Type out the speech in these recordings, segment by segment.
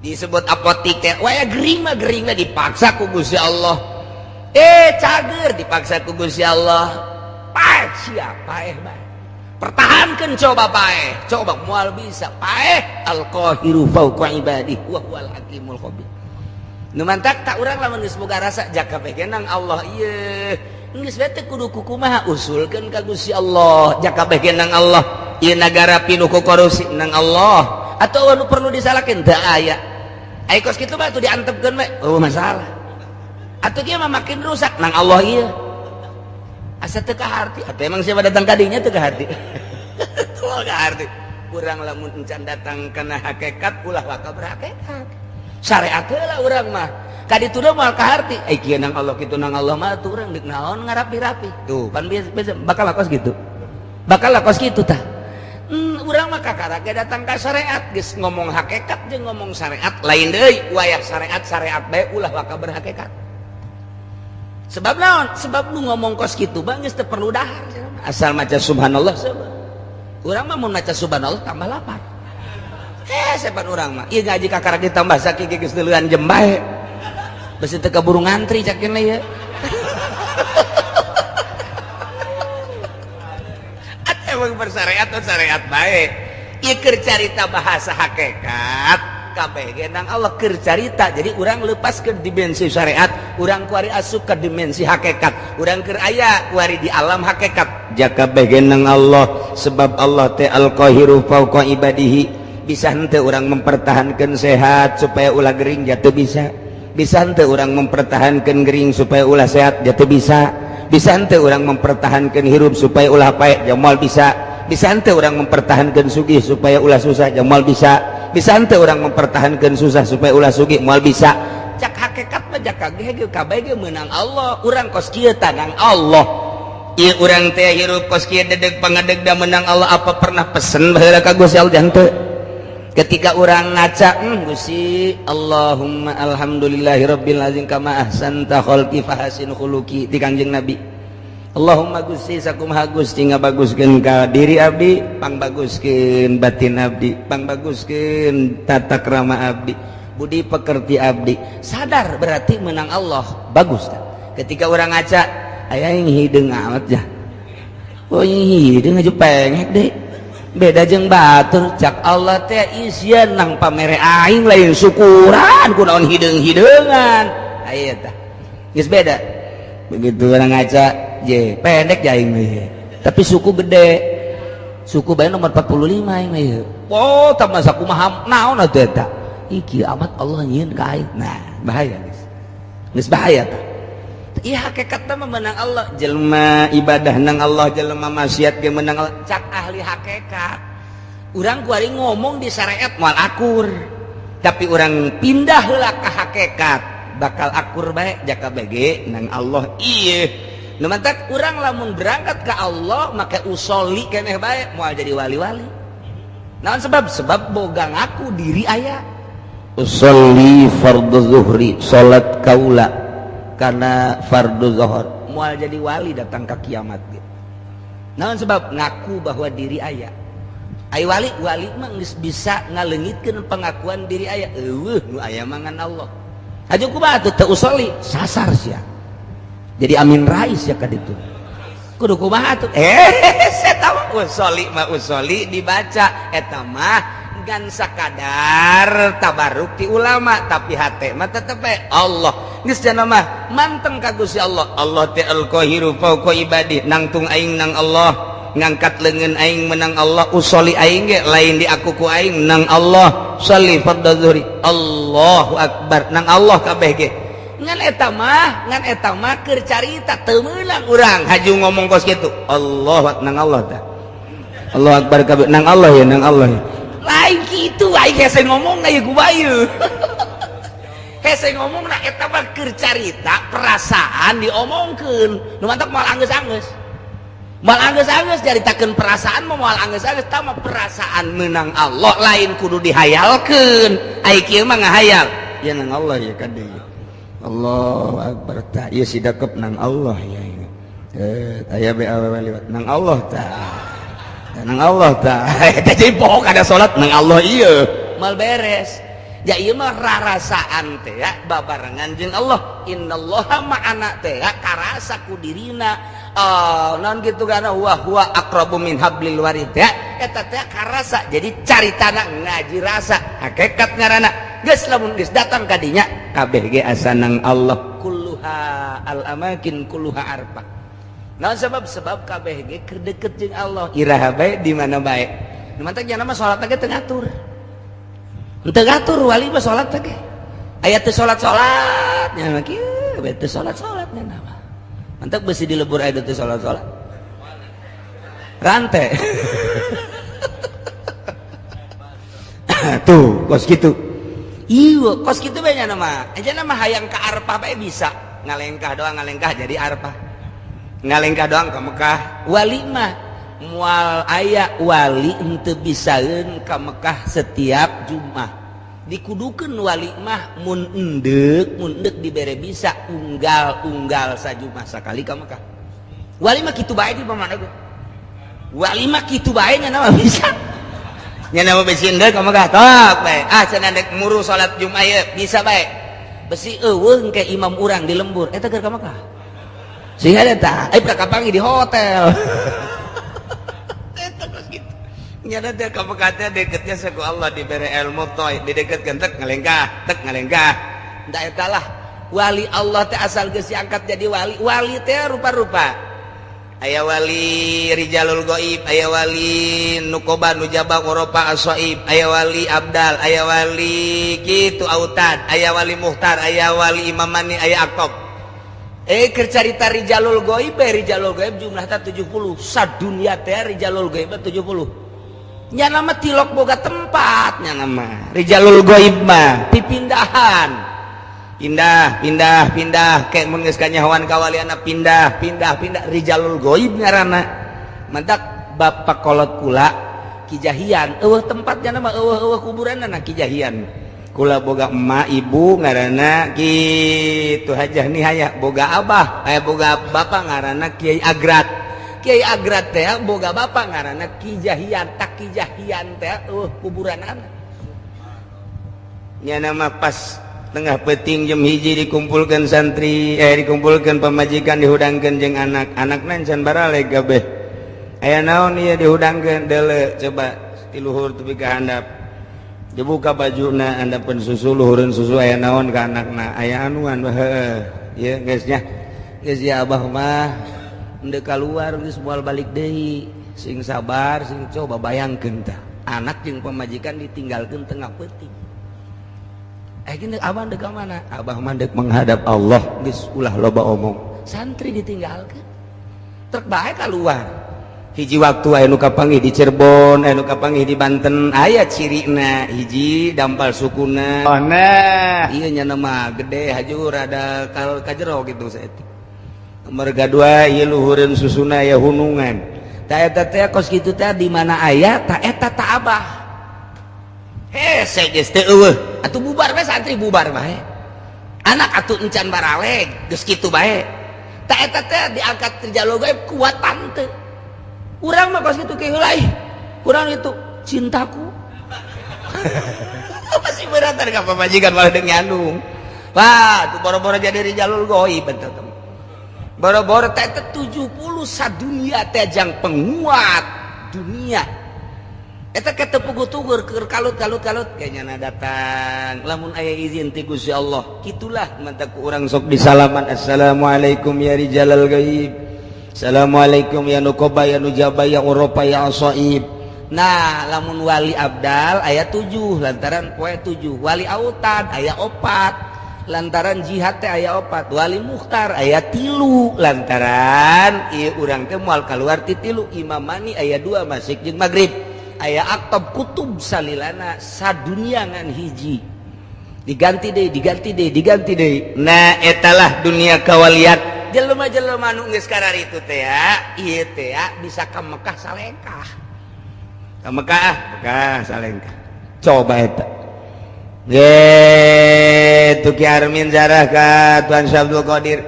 disebut apotik teh waya gering mah dipaksa ku Gusti Allah cager dipaksa ku Gusti Allah paeh siapa mah pertahankan coba paeh coba moal bisa paeh al-qahiru fauqa ibadih wa huwal hakimul khabir nu mantak tak urang lamun geus boga rasa jaka begenang Allah ieu geus bete kudu kukumaha usulkeun ka Gusti Allah jaka begenang Allah ieu nagara pinuh ku korupsi nang Allah atau anu perlu disalahkeun teu aya ai kos kitu mah tuh diantepkeun we oh masalah atuh kieu mah makin rusak nang Allah ieu asa teu kaharti atuh emang siapa datang ka dinya teu kaharti teu kaharti urang lamun encan datang kana hakikat ulah waka berhakikat syariat heula urang mah ka ditu moal kaharti ai kieu nang Allah kitu nang Allah mah tuh urang deuk naon ngarapi-rapi tuh pan biasa bakal lakos gitu tah urang mah kakara ge datang ka syariat geus ngomong hakikat jeung ngomong syariat lain deui wayah syariat bae ulah waka berhakikat sebab naon sebab lu ngomong kos kitu bang geus teu perlu dahar asal maca subhanallah sabab urang mah mun maca subhanallah tambah lapar sepan urang mah ieu ngaji kakara ditambah sakiki geus deuleuan jam bae beusi teu kaburu ngantri cak kene ye emang bersyariat atau syariat baik ieu keur carita bahasa hakikat kabeh ge nang Allah keur carita jadi urang leupas ke dimensi syariat urang kuari asup ke dimensi hakikat urang keur aya kuari di alam hakikat jaka kabeh ge nang Allah sebab Allah teh al-qahiru fauqa ibadihi bisa henteu urang mempertahankeun sehat supaya ulah gering jatuh bisa henteu urang mempertahankeun gering supaya ulah sehat jatuh bisa henteu urang mempertahankan hirup supaya ulah paeh jamal bisa henteu urang mempertahankan sugih supaya ulah susah jamal bisa henteu urang mempertahankan susah supaya ulah sugih moal bisa cak hakikat mah jak kageh kabeh ge meunang Allah urang kos kieu tanang Allah ieu urang teh hirup kos kieu dedeg pangadeg da meunang Allah apa pernah pesen baheula ka Gusti Allah henteu ketika urang ngaca Gusti Allahumma alhamdulillahirabbil azim kama ahsanta khalqi fahasin khuluqi di Kangjeng Nabi Allahumma Gusti sakumaha Gusti ngabaguskeun ka diri abdi pangbaguskeun batin abdi pangbaguskeun tata krama abdi budi pekerti abdi sadar berarti menang Allah bagus tak? Ketika urang ngaca aya yang hideung amat jah oh hideung aja pengek deh beda jeung batur cak Allah teh isian nang pamere aing lain syukuran kunaon hideung-hideungan aya tah geus beda begitu urang ngaca je pendek ya aing mah tapi suku gede suku bae nomor 45 aing mah oh tah masa kumaha naon atuh eta iki amat Allah nyieun ka aing nah bahaya geus bahaya tah iya hakikatna menang Allah jelema ibadah nang Allah jelema maksiat ge menang Allah cak ahli hakikat urang kuari ngomong di syariat moal akur tapi urang pindah heula ka hakikat bakal akur bae jaka bege nang Allah ieu nu mantak urang lamun berangkat ka Allah make usolli keneh bae moal jadi wali-wali naon sebab boga ngaku diri aya usolli fardhu zuhri salat kaula karena fardu zuhur moal jadi wali datang ke kiamat gitu. Naon sebab ngaku bahwa diri aya. Ai wali mah geus bisa ngaleungitkeun pengakuan diri aya. Eueuh nu aya mangan Allah. Aju kumaha teu usolli sasar sia. Jadi amin rais ya ka ditu. Kudu kumaha tuh? Eta mah usolli dibaca eta mah gan sakadar tabaruk ti ulama tapi hate mah tetep Allah geus cenah mah manteng ka Gusti Allah Allah teh al-qahiru fauqa ibadih nangtung aing nang Allah ngangkat leungeun aing menang Allah usolli aing ge lain di aku ku aing nang Allah sholli fardhu zuhri Allahu akbar nang Allah kabeh ge ngan eta mah keur carita teu meunang urang haju ngomong kos kitu Allah nang Allah tah Allahu akbar kabeh nang Allah ya nang Allah ya lain gitu aing hese ngomong na ieu gubayu hese ngomong na eta mah keur carita perasaan diomongkeun nu mantak moal anggeus-anggeus caritakeun perasaan moal anggeus-anggeus tah mah perasaan meunang Allah lain kudu dihayalkeun ai kieu mah ngahayal ya nang Allah ya kade Allahu akbar tah ieu sidakep nang Allah ya aya be liwat nang Allah tah nang Allah tah eta jadi pokok ada salat nang Allah ieu mal beres ya ieu mah rarasaan teh ya babarengan jeung Allah. Innallaha ma'ana teh ya karasa ku dirina naon kitu kana huwa aqrabu min hablil warid ya eta teh karasa. Jadi caritana ngaji rasa hakikat ngaranna geus lamun geus datang ka dinya kabeh ge asanang Allah. Kulluha al amakin kulluha arfa. Naon sebab kabeh ge keur deukeut jeung Allah. Iraha bae di mana bae. Nu mantep nya nama salat ge teu ngatur. Teu ngatur wali mah salat ge. Aya teu salat-salat nya mah kieu bae teu salat-salat nya nama. Mantep beusi di lebur aya teu salat-salat. Rante. Tuh, kos kitu. Iya, kos kitu bae nya nama. Aja nama hayang ka Arfah bae bisa. Ngalengkah doang ngalengkah jadi Arfah. Ngalengkah doang ke Mekah. Wali mah mual aya wali henteu bisaeun ka Mekah setiap Jumat. Dikudukeun wali mah mun endek dibere bisa unggal sajumah sakali ka Mekah. Wali mah kitu bae di pamana gua. Wali mah kitu bae nya nama bisa. Nya nama besi endek ka Mekah tok bae. Cenah dek muru salat Jumat ye bisa bae. Besi eueuh ke imam urang di lembur eta keur ka Mekah. Sehingga eta prakapangi di hotel. Eta geus kitu. Nya teh ka Mekah teh deketnya saku Allah dibere ilmu toy dideketkeun tek ngalengkah. Da eta lah wali Allah teh asal geus diangkat jadi wali. Wali teh rupa-rupa. Aya wali rijalul ghaib, aya wali nuqoba nujaba ghoropa asaib, aya wali abdal, aya wali kitu autad, aya wali muhtar, aya wali imamani, aya aqtab. Keur carita rijalul ghaib jumlahna 70. Sadunya teh rijalul ghaib 70. Nya nama tilok boga tempat nya nama. Rijalul ghaib mah pipindahan. Pindah kayak mun geus kanyahoan kawaliana pindah rijalul ghaib ngaranna. Mantak bapak kolot kula Kijahian eueuh tempatnya nama eueuh kuburanna Kijahian. Kula boga emak ibu ngaranna kitu hajah nihaya, boga abah boga bapak ngaranna Kiai Agrat teh boga bapak ngaranna Kijahian. Tak Kijahian teh kuburanana nya nama pas tengah peting jam hiji dikumpulkan santri dikumpulkan pemajikan dihudangkeun jeung anak-anakna can baraleg kabeh. Aya naon ieu dihudangkeun deuleu coba ti luhur tepi ka handap. Dibuka bajuna handapeun susu luhureun susu aya naon ka anakna. Aya anuan heueuh. Ieu geus nya. Geus ya abah mah endeu kaluar geus moal balik deui. Sing sabar sing coba bayangkeun tah. Anak jeung pemajikan ditinggalkeun tengah peuting. Gini abah dek mana? Abah mandek menghadap Allah. Geus ulah loba omong. Santri ditinggalkan. Trek bae keluar. Hiji waktu aya nu kapanggih di Cirebon, aya nu kapanggih di Banten, aya cirina hiji dampal sukuna. Oh nah, ieu nya nama gede hajur ada kajero gitu saeutik. Nomor kadua ieu luhureun susuna aya hunungan. Ta eta teh kos kitu teh di mana aya ta eta ta abah. Hese geus teu eueuh. Atuh bubar bae santri bubar bae. Anak atuh encan baraleg geus kitu bae. Ta eta teh diangkat rijalul ghaib kuat tante. Urang mah kos kitu ke heula ih. Urang itu cintaku. Masih berat ka pamajikan malah deung nyandung. Wah, tuh boro-boro jadi rijalul ghaib betul teman. Boro-boro teh 70 sadunia teh jang penguat dunia. Eta kata pugutugur keur kalut kayaknya datang lamun aya izin ti Gusti Allah kitulah mantap urang sok disalaman. Assalamualaikum ya rijalal ghaib, assalamualaikum ya nuqaba ya nujaba ya uropa ya asaib. Nah lamun wali abdal aya 7 lantaran poe 7, wali autad aya 4 lantaran jihad teh aya 4, wali mukhtar aya 3 lantaran ieu urang teh moal kaluar ti 3, imamani aya 2 masjid jeung magrib. Aya aktab kutub salilana sadunia ngan hiji diganti deh. Nah etalah dunia kawaliat jelema-jelema nu geus kararitu teh ya ieu teh ya bisa ka Mekah salengkah ka Mekah salengkah coba eta ge tuh Ki Armin zarah ka Tuan Syabdul Qadir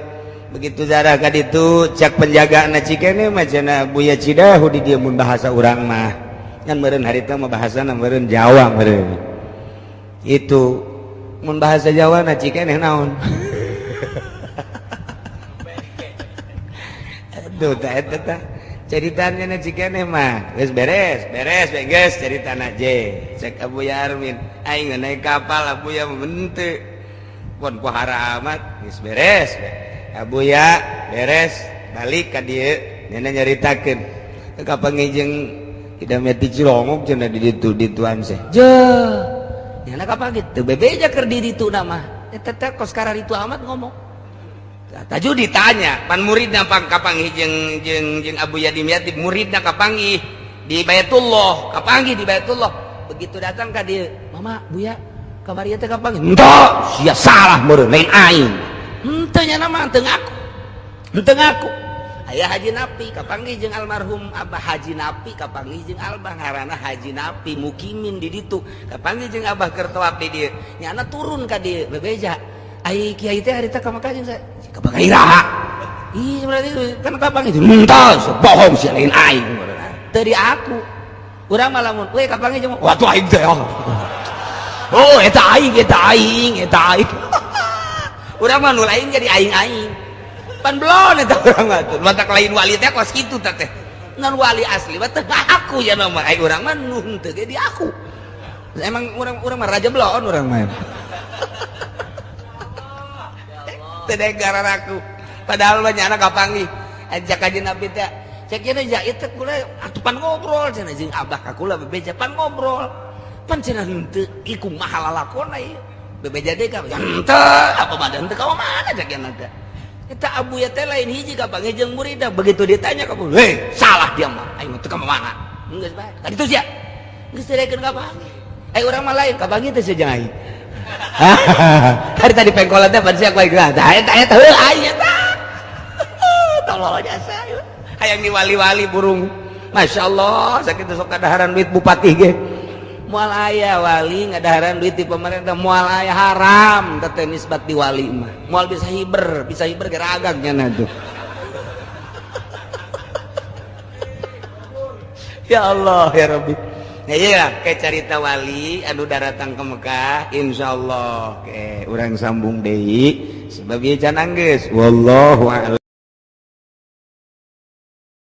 begitu zarah ka ditu cak penjagaana cikene mah cenah Buya Cidahu di dieu mun bahasa urang mah kan meureun harita mah bahasana meureun Jawa meureun. itu mun bahasa Jawa na cikeneh naon. Aduh tah ceritanya na cikeneh mah geus beres ceritana je cek Abuya Armin aing naik kapal Abuya mente pon pohara amat geus beres Abuya beres balik ka dieu nyana nyaritakeun kapanggih Hidayat di Cilongok cenah di dituan seh je nyana kapanggih teu bebeja keur di ditu nama eta teh kos kararitu amat ngomong. Taju ditanya, pan muridna kapanggih jeung Abuya Dimyati muridna kapanggih di Baitullah, kapanggih di Baitullah. Begitu datang ka dieu, "Mama, Buya, kamari teh kapanggih?" "Henteu, sia salah meureun lain aing." "Henteu nya nama teu ngaku." "Henteu ngaku." Aya Haji Napi kapanggih jeung almarhum Abah Haji Napi kapanggih jeung Albah ngaranna Haji Napi mukimin di ditu. Kapanggih jeung Abah keur tawaf di dieu. Nyana turun ka dieu bebeja. Ai kiai teh harita ka Makkah jeung saya. Kapanggih iraha. Ih berarti kan kapanggih henteu bohong sia lain aing. Teu di aku. Urang mah lamun we kapanggih jeung watuh aing teh. Oh eta aing. Urang mah nu lain jadi aing-aing. Pan belon eta urang mah tuh. Matak lain wali teh kos kitu teh. Ngan wali asli mah teu aku ya nama ai urang mah nu henteu ge di aku. Emang urang mah raja belon urang mah. Tedegara aku padahal banyak anak kapanggih ajak Haji Nabi teh cek ieu jait teh kula atupan ngobrol cenah jeung Abah ka kula bebeja pan ngobrol pan cenah henteu iku mahal lalakonna ieu bebeja deui ka henteu apa badan teu ka mana cek ieu teh eta Abuya teh lain hiji kapanggih jeung muridna begitu ditanya ka heh salah dia mah aing teu ka mana geus bae ka ditu sia geus direkeun kapanggih urang mah lain kapanggih teh sia jeung aing. Hari tadi pengkolan teh pan sia ku aing tah eta heuh aing eta. Tolol jasa. Hayang di wali-wali burung. Masyaallah sakitu sok kadaharan duit bupati ge. Moal aya wali ngadaharan duit di pemerintah moal aya haram teh nisbat di wali mah. Moal bisa hiber ge ragag nya tuh. Ya Allah ya Rabbi. Nah iya kayak cerita wali anu datang ke Mekah insyaallah ke urang sambung deui sebab ieu can anggeus wallahu a'lam.